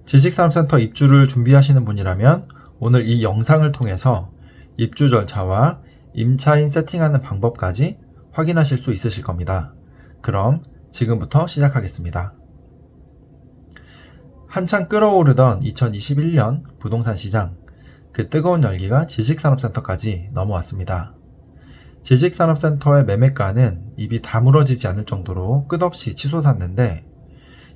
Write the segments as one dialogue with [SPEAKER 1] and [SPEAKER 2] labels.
[SPEAKER 1] 지식산업센터 입주를 준비하시는 분이라면 오늘 이 영상을 통해서 입주 절차와 임차인 세팅하는 방법까지 확인하실 수 있으실 겁니다. 그럼 지금부터 시작하겠습니다. 한창 끓어오르던 2021년 부동산 시장, 그 뜨거운 열기가 지식산업센터까지 넘어왔습니다. 지식산업센터의 매매가는 입이 다물어지지 않을 정도로 끝없이 치솟았는데,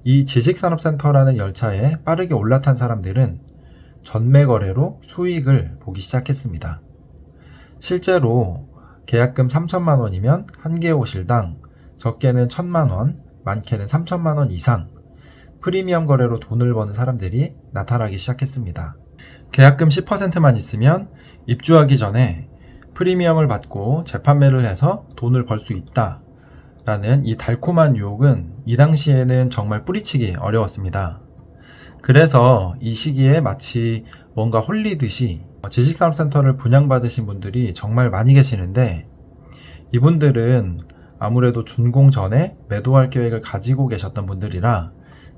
[SPEAKER 1] 이 지식산업센터라는 열차에 빠르게 올라탄 사람들은 전매 거래로 수익을 보기 시작했습니다. 실제로 계약금 3천만 원이면 한 개 호실당 적게는 1,000만 원, 많게는 3천만 원 이상 프리미엄 거래로 돈을 버는 사람들이 나타나기 시작했습니다. 계약금 10%만 있으면 입주하기 전에 프리미엄을 받고 재판매를 해서 돈을 벌 수 있다 라는 이 달콤한 유혹은 이 당시에는 정말 뿌리치기 어려웠습니다. 그래서 이 시기에 마치 뭔가 홀리듯이 지식산업센터를 분양받으신 분들이 정말 많이 계시는데, 이분들은 아무래도 준공 전에 매도할 계획을 가지고 계셨던 분들이라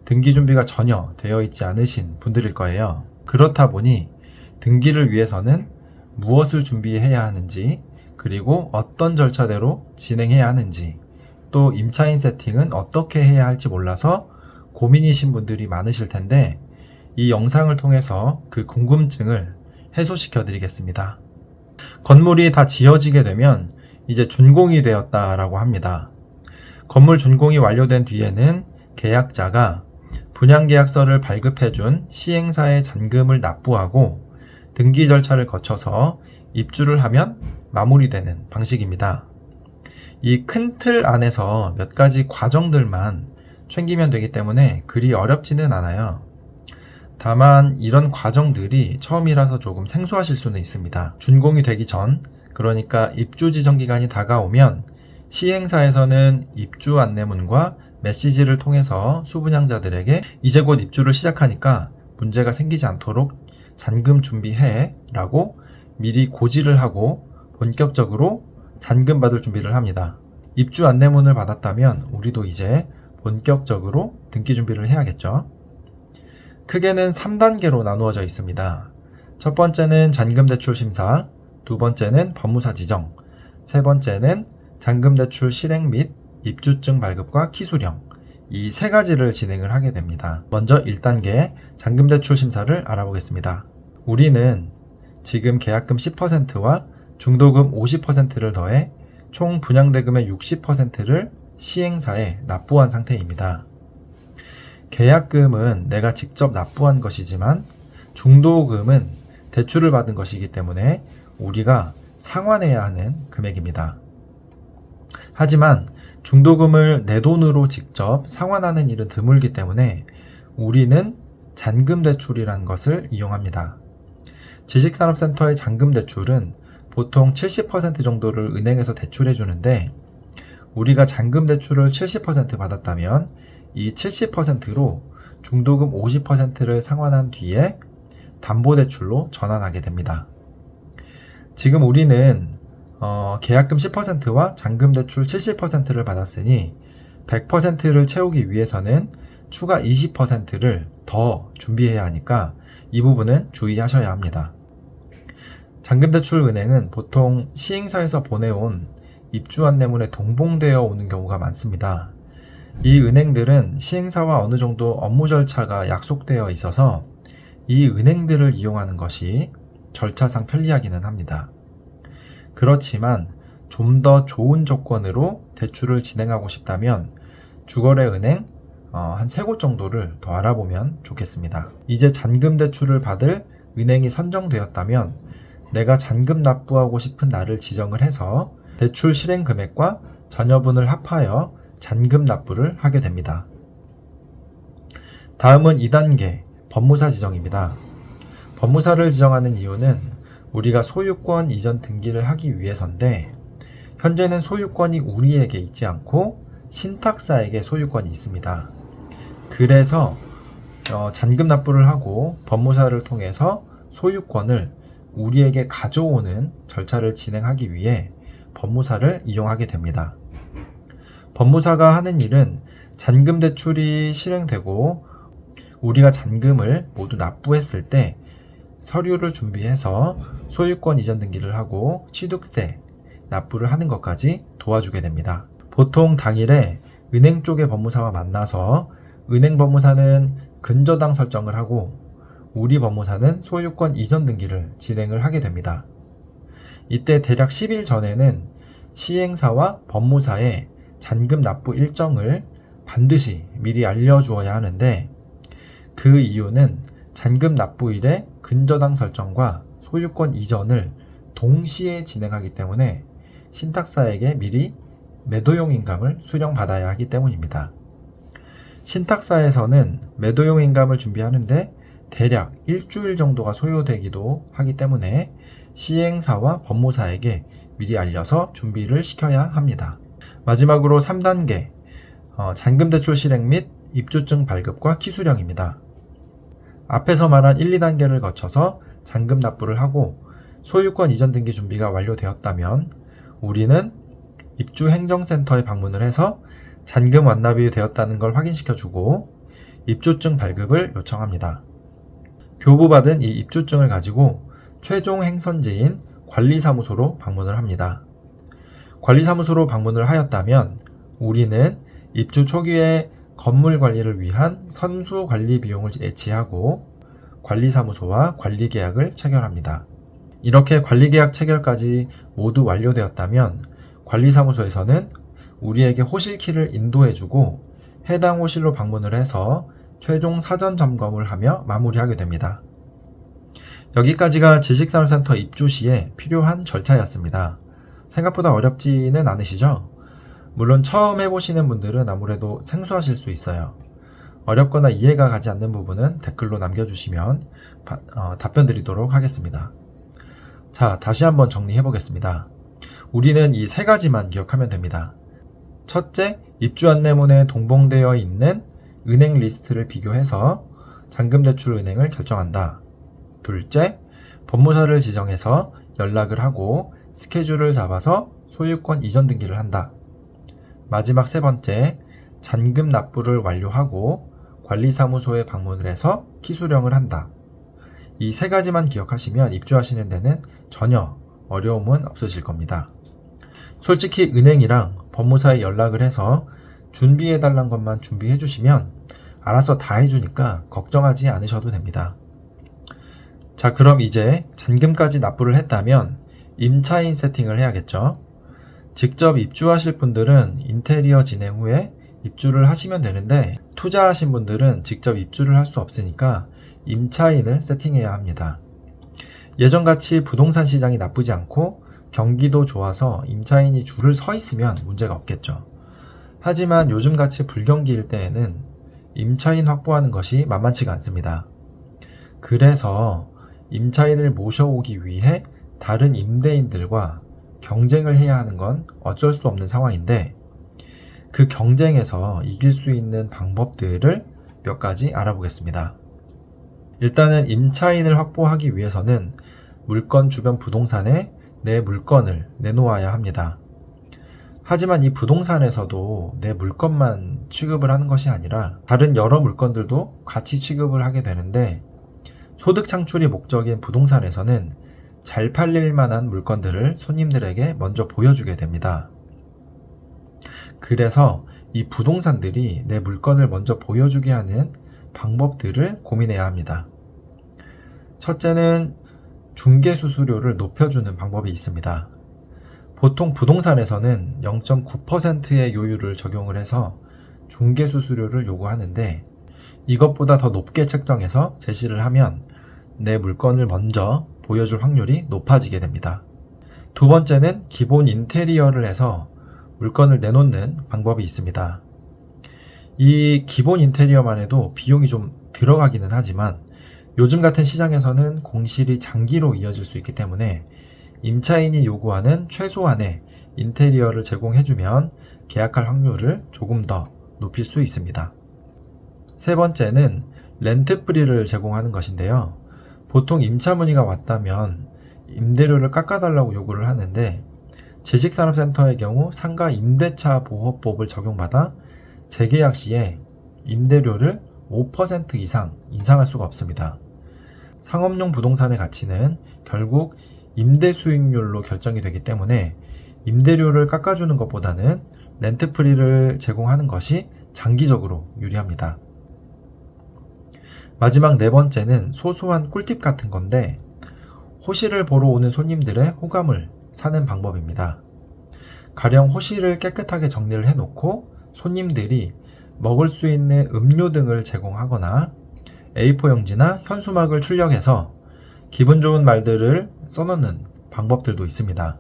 [SPEAKER 1] 등기 준비가 전혀 되어 있지 않으신 분들일 거예요. 그렇다 보니 등기를 위해서는 무엇을 준비해야 하는지, 그리고 어떤 절차대로 진행해야 하는지, 또 임차인 세팅은 어떻게 해야 할지 몰라서 고민이신 분들이 많으실 텐데, 이 영상을 통해서 그 궁금증을 해소시켜 드리겠습니다. 건물이 다 지어지게 되면 이제 준공이 되었다라고 합니다. 건물 준공이 완료된 뒤에는 계약자가 분양계약서를 발급해준 시행사에 잔금을 납부하고 등기 절차를 거쳐서 입주를 하면 마무리되는 방식입니다. 이 큰 틀 안에서 몇 가지 과정들만 챙기면 되기 때문에 그리 어렵지는 않아요. 다만 이런 과정들이 처음이라서 조금 생소하실 수는 있습니다. 준공이 되기 전, 그러니까 입주 지정 기간이 다가오면 시행사에서는 입주 안내문과 메시지를 통해서 수분양자들에게 이제 곧 입주를 시작하니까 문제가 생기지 않도록 잔금 준비해 라고 미리 고지를 하고 본격적으로 잔금 받을 준비를 합니다. 입주 안내문을 받았다면 우리도 이제 본격적으로 등기 준비를 해야겠죠. 크게는 3단계로 나누어져 있습니다. 첫 번째는 잔금 대출 심사, 두 번째는 법무사 지정, 세 번째는 잔금 대출 실행 및 입주증 발급과 키수령, 이 세 가지를 진행을 하게 됩니다. 먼저 1단계 잔금 대출 심사를 알아보겠습니다. 우리는 지금 계약금 10%와 중도금 50%를 더해 총 분양대금의 60%를 시행사에 납부한 상태입니다. 계약금은 내가 직접 납부한 것이지만 중도금은 대출을 받은 것이기 때문에 우리가 상환해야 하는 금액입니다. 하지만 중도금을 내 돈으로 직접 상환하는 일은 드물기 때문에 우리는 잔금 대출이라는 것을 이용합니다. 지식산업센터의 잔금 대출은 보통 70% 정도를 은행에서 대출해 주는데, 우리가 잔금 대출을 70% 받았다면 이 70%로 중도금 50%를 상환한 뒤에 담보대출로 전환하게 됩니다. 지금 우리는 계약금 10%와 잔금대출 70%를 받았으니 100%를 채우기 위해서는 추가 20%를 더 준비해야 하니까 이 부분은 주의하셔야 합니다. 잔금대출은행은 보통 시행사에서 보내온 입주 안내문에 동봉되어 오는 경우가 많습니다. 이 은행들은 시행사와 어느 정도 업무 절차가 약속되어 있어서 이 은행들을 이용하는 것이 절차상 편리하기는 합니다. 그렇지만 좀 더 좋은 조건으로 대출을 진행하고 싶다면 주거래은행 한 3곳 정도를 더 알아보면 좋겠습니다. 이제 잔금 대출을 받을 은행이 선정되었다면 내가 잔금 납부하고 싶은 날을 지정을 해서 대출 실행 금액과 잔여분을 합하여 잔금 납부를 하게 됩니다. 다음은 2단계 법무사 지정입니다. 법무사를 지정하는 이유는 우리가 소유권 이전 등기를 하기 위해서인데, 현재는 소유권이 우리에게 있지 않고 신탁사에게 소유권이 있습니다. 그래서 잔금 납부를 하고 법무사를 통해서 소유권을 우리에게 가져오는 절차를 진행하기 위해 법무사를 이용하게 됩니다. 법무사가 하는 일은 잔금 대출이 실행되고 우리가 잔금을 모두 납부했을 때 서류를 준비해서 소유권 이전 등기를 하고 취득세 납부를 하는 것까지 도와주게 됩니다. 보통 당일에 은행 쪽의 법무사와 만나서 은행 법무사는 근저당 설정을 하고 우리 법무사는 소유권 이전 등기를 진행을 하게 됩니다. 이때 대략 10일 전에는 시행사와 법무사의 잔금 납부 일정을 반드시 미리 알려주어야 하는데, 그 이유는 잔금 납부일에 근저당 설정과 소유권 이전을 동시에 진행하기 때문에 신탁사에게 미리 매도용 인감을 수령받아야 하기 때문입니다. 신탁사에서는 매도용 인감을 준비하는데 대략 일주일 정도가 소요되기도 하기 때문에 시행사와 법무사에게 미리 알려서 준비를 시켜야 합니다. 마지막으로 3단계 잔금대출 실행 및 입주증 발급과 키수령입니다. 앞에서 말한 1, 2단계를 거쳐서 잔금 납부를 하고 소유권 이전 등기 준비가 완료되었다면 우리는 입주행정센터에 방문을 해서 잔금 완납이 되었다는 걸 확인시켜주고 입주증 발급을 요청합니다. 교부받은 이 입주증을 가지고 최종 행선지인 관리사무소로 방문을 합니다. 관리사무소로 방문을 하였다면 우리는 입주 초기에 건물 관리를 위한 선수 관리 비용을 예치하고 관리사무소와 관리계약을 체결합니다. 이렇게 관리계약 체결까지 모두 완료되었다면 관리사무소에서는 우리에게 호실키를 인도해주고 해당 호실로 방문을 해서 최종 사전 점검을 하며 마무리하게 됩니다. 여기까지가 지식산업센터 입주 시에 필요한 절차였습니다. 생각보다 어렵지는 않으시죠? 물론 처음 해보시는 분들은 아무래도 생소하실 수 있어요. 어렵거나 이해가 가지 않는 부분은 댓글로 남겨주시면 답변 드리도록 하겠습니다. 자, 다시 한번 정리해 보겠습니다. 우리는 이 세 가지만 기억하면 됩니다. 첫째, 입주 안내문에 동봉되어 있는 은행 리스트를 비교해서 잔금대출은행을 결정한다. 둘째, 법무사를 지정해서 연락을 하고 스케줄을 잡아서 소유권 이전 등기를 한다. 마지막 세 번째, 잔금 납부를 완료하고 관리사무소에 방문을 해서 키수령을 한다. 이 세 가지만 기억하시면 입주하시는 데는 전혀 어려움은 없으실 겁니다. 솔직히 은행이랑 법무사에 연락을 해서 준비해달라는 것만 준비해 주시면 알아서 다 해주니까 걱정하지 않으셔도 됩니다. 자, 그럼 이제 잔금까지 납부를 했다면 임차인 세팅을 해야겠죠. 직접 입주하실 분들은 인테리어 진행 후에 입주를 하시면 되는데 투자하신 분들은 직접 입주를 할 수 없으니까 임차인을 세팅해야 합니다. 예전같이 부동산 시장이 나쁘지 않고 경기도 좋아서 임차인이 줄을 서 있으면 문제가 없겠죠. 하지만 요즘같이 불경기일 때에는 임차인 확보하는 것이 만만치가 않습니다. 그래서 임차인을 모셔오기 위해 다른 임대인들과 경쟁을 해야 하는 건 어쩔 수 없는 상황인데, 그 경쟁에서 이길 수 있는 방법들을 몇 가지 알아보겠습니다. 일단은 임차인을 확보하기 위해서는 물건 주변 부동산에 내 물건을 내놓아야 합니다. 하지만 이 부동산에서도 내 물건만 취급을 하는 것이 아니라 다른 여러 물건들도 같이 취급을 하게 되는데, 소득 창출이 목적인 부동산에서는 잘 팔릴 만한 물건들을 손님들에게 먼저 보여주게 됩니다. 그래서 이 부동산들이 내 물건을 먼저 보여주게 하는 방법들을 고민해야 합니다. 첫째는 중개수수료를 높여주는 방법이 있습니다. 보통 부동산에서는 0.9%의 요율을 적용을 해서 중개수수료를 요구하는데, 이것보다 더 높게 책정해서 제시를 하면 내 물건을 먼저 보여줄 확률이 높아지게 됩니다. 두 번째는 기본 인테리어를 해서 물건을 내놓는 방법이 있습니다. 이 기본 인테리어만 해도 비용이 좀 들어가기는 하지만 요즘 같은 시장에서는 공실이 장기로 이어질 수 있기 때문에 임차인이 요구하는 최소한의 인테리어를 제공해주면 계약할 확률을 조금 더 높일 수 있습니다. 세 번째는 렌트프리를 제공하는 것인데요. 보통 임차 문의가 왔다면 임대료를 깎아달라고 요구를 하는데, 지식산업센터의 경우 상가 임대차 보호법을 적용받아 재계약 시에 임대료를 5% 이상 인상할 수가 없습니다. 상업용 부동산의 가치는 결국 임대 수익률로 결정이 되기 때문에 임대료를 깎아주는 것보다는 렌트프리를 제공하는 것이 장기적으로 유리합니다. 마지막 네 번째는 소소한 꿀팁 같은 건데, 호실을 보러 오는 손님들의 호감을 사는 방법입니다. 가령 호실을 깨끗하게 정리를 해놓고 손님들이 먹을 수 있는 음료 등을 제공하거나 A4 용지나 현수막을 출력해서 기분 좋은 말들을 써놓는 방법들도 있습니다.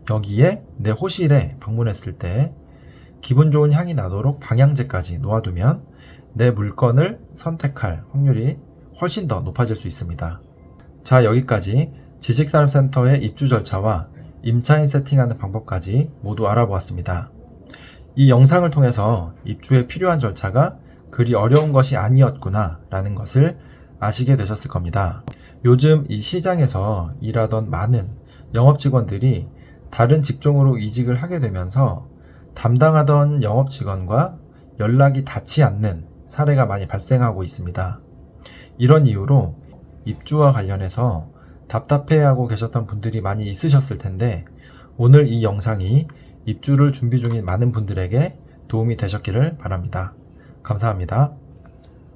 [SPEAKER 1] 여기에 내 호실에 방문했을 때 기분 좋은 향이 나도록 방향제까지 놓아두면 내 물건을 선택할 확률이 훨씬 더 높아질 수 있습니다. 자, 여기까지 지식산업센터의 입주 절차와 임차인 세팅하는 방법까지 모두 알아보았습니다. 이 영상을 통해서 입주에 필요한 절차가 그리 어려운 것이 아니었구나 라는 것을 아시게 되셨을 겁니다. 요즘 이 시장에서 일하던 많은 영업직원들이 다른 직종으로 이직을 하게 되면서 담당하던 영업직원과 연락이 닿지 않는 사례가 많이 발생하고 있습니다. 이런 이유로 입주와 관련해서 답답해하고 계셨던 분들이 많이 있으셨을 텐데, 오늘 이 영상이 입주를 준비 중인 많은 분들에게 도움이 되셨기를 바랍니다. 감사합니다.